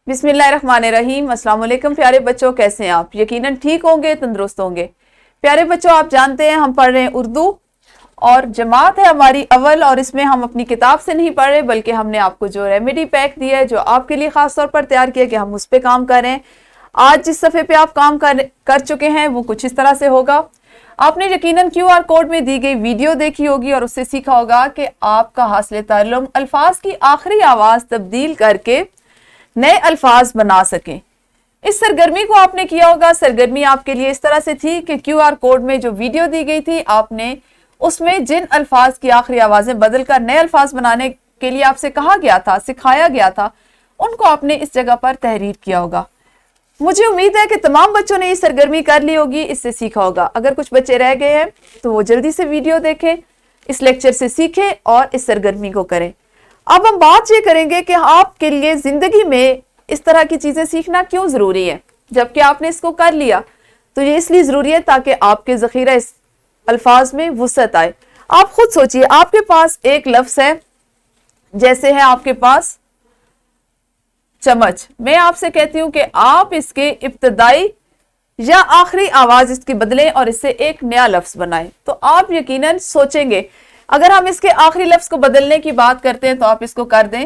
بسم اللہ الرحمن الرحیم۔ السلام علیکم پیارے بچوں، کیسے ہیں آپ؟ یقیناً ٹھیک ہوں گے، تندرست ہوں گے۔ پیارے بچوں، آپ جانتے ہیں ہم پڑھ رہے ہیں اردو، اور جماعت ہے ہماری اول، اور اس میں ہم اپنی کتاب سے نہیں پڑھ رہے بلکہ ہم نے آپ کو جو ریمیڈی پیک دیا ہے، جو آپ کے لیے خاص طور پر تیار کیا کہ ہم اس پہ کام کر رہے ہیں۔ آج جس صفحے پہ آپ کام کر چکے ہیں وہ کچھ اس طرح سے ہوگا۔ آپ نے یقیناً QR کوڈ میں دی گئی ویڈیو دیکھی ہوگی اور اس سے سیکھا ہوگا کہ آپ کا حاصل تعلم الفاظ کی آخری آواز تبدیل کر کے نئے الفاظ بنا سکیں۔ اس سرگرمی کو آپ نے کیا ہوگا۔ سرگرمی آپ کے لیے اس طرح سے تھی کہ QR کوڈ میں جو ویڈیو دی گئی تھی، آپ نے اس میں جن الفاظ کی آخری آوازیں بدل کر نئے الفاظ بنانے کے لیے آپ سے کہا گیا تھا، سکھایا گیا تھا، ان کو آپ نے اس جگہ پر تحریر کیا ہوگا۔ مجھے امید ہے کہ تمام بچوں نے یہ سرگرمی کر لی ہوگی، اس سے سیکھا ہوگا۔ اگر کچھ بچے رہ گئے ہیں تو وہ جلدی سے ویڈیو دیکھیں، اس لیکچر سے سیکھیں اور اس سرگرمی کو کریں۔ اب ہم بات یہ کریں گے کہ آپ کے لیے زندگی میں اس طرح کی چیزیں سیکھنا کیوں ضروری ہے۔ جبکہ آپ نے اس کو کر لیا تو یہ اس لیے ضروری ہے تاکہ آپ کے ذخیرہ اس الفاظ میں وسعت آئے۔ آپ خود سوچئے، آپ کے پاس ایک لفظ ہے، جیسے ہے آپ کے پاس چمچ۔ میں آپ سے کہتی ہوں کہ آپ اس کے ابتدائی یا آخری آواز اس کی بدلیں اور اس سے ایک نیا لفظ بنائیں، تو آپ یقیناً سوچیں گے۔ اگر ہم اس کے آخری لفظ کو بدلنے کی بات کرتے ہیں تو آپ اس کو کر دیں،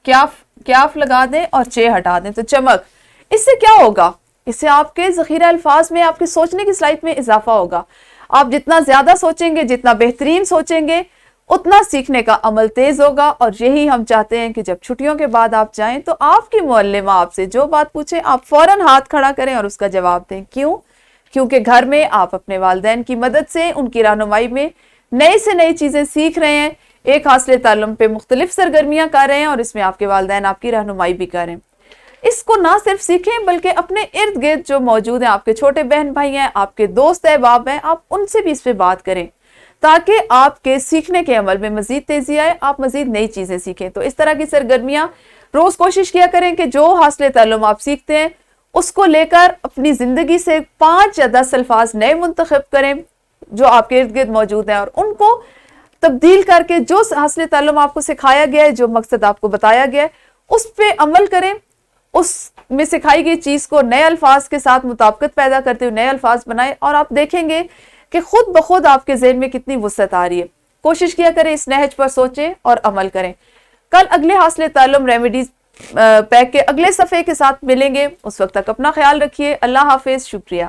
کیاف لگا دیں اور چے ہٹا دیں، تو چمک۔ اس سے کیا ہوگا؟ اس سے آپ کے ذخیرہ الفاظ میں، آپ کے سوچنے کی صلاحیت میں اضافہ ہوگا۔ آپ جتنا زیادہ سوچیں گے، جتنا بہترین سوچیں گے، اتنا سیکھنے کا عمل تیز ہوگا۔ اور یہی ہم چاہتے ہیں کہ جب چھٹیوں کے بعد آپ جائیں تو آپ کی معلمہ آپ سے جو بات پوچھیں آپ فوراً ہاتھ کھڑا کریں اور اس کا جواب دیں۔ کیوں؟ کیونکہ گھر میں آپ اپنے والدین کی مدد سے، ان کی رہنمائی میں نئی سے نئی چیزیں سیکھ رہے ہیں، ایک حاصل تعلم پہ مختلف سرگرمیاں کر رہے ہیں، اور اس میں آپ کے والدین آپ کی رہنمائی بھی کر رہے ہیں۔ اس کو نہ صرف سیکھیں بلکہ اپنے ارد گرد جو موجود ہیں، آپ کے چھوٹے بہن بھائی ہیں، آپ کے دوست احباب ہیں، آپ ان سے بھی اس پہ بات کریں تاکہ آپ کے سیکھنے کے عمل میں مزید تیزی آئے، آپ مزید نئی چیزیں سیکھیں۔ تو اس طرح کی سرگرمیاں روز کوشش کیا کریں کہ جو حاصل تعلم آپ سیکھتے ہیں اس کو لے کر اپنی زندگی سے 5 یا 10 الفاظ نئے منتخب کریں جو آپ کے ارد گرد موجود ہیں، اور ان کو تبدیل کر کے جو حاصل تعلم آپ کو سکھایا گیا ہے، جو مقصد آپ کو بتایا گیا ہے، اس پہ عمل کریں۔ اس میں سکھائی گئی چیز کو نئے الفاظ کے ساتھ مطابقت پیدا کرتے ہوئے نئے الفاظ بنائیں، اور آپ دیکھیں گے کہ خود بخود آپ کے ذہن میں کتنی وسعت آ رہی ہے۔ کوشش کیا کریں، اس نہج پر سوچیں اور عمل کریں۔ کل اگلے حاصل تعلم ریمیڈیز پیک کے اگلے صفحے کے ساتھ ملیں گے۔ اس وقت تک اپنا خیال رکھیے۔ اللہ حافظ، شکریہ۔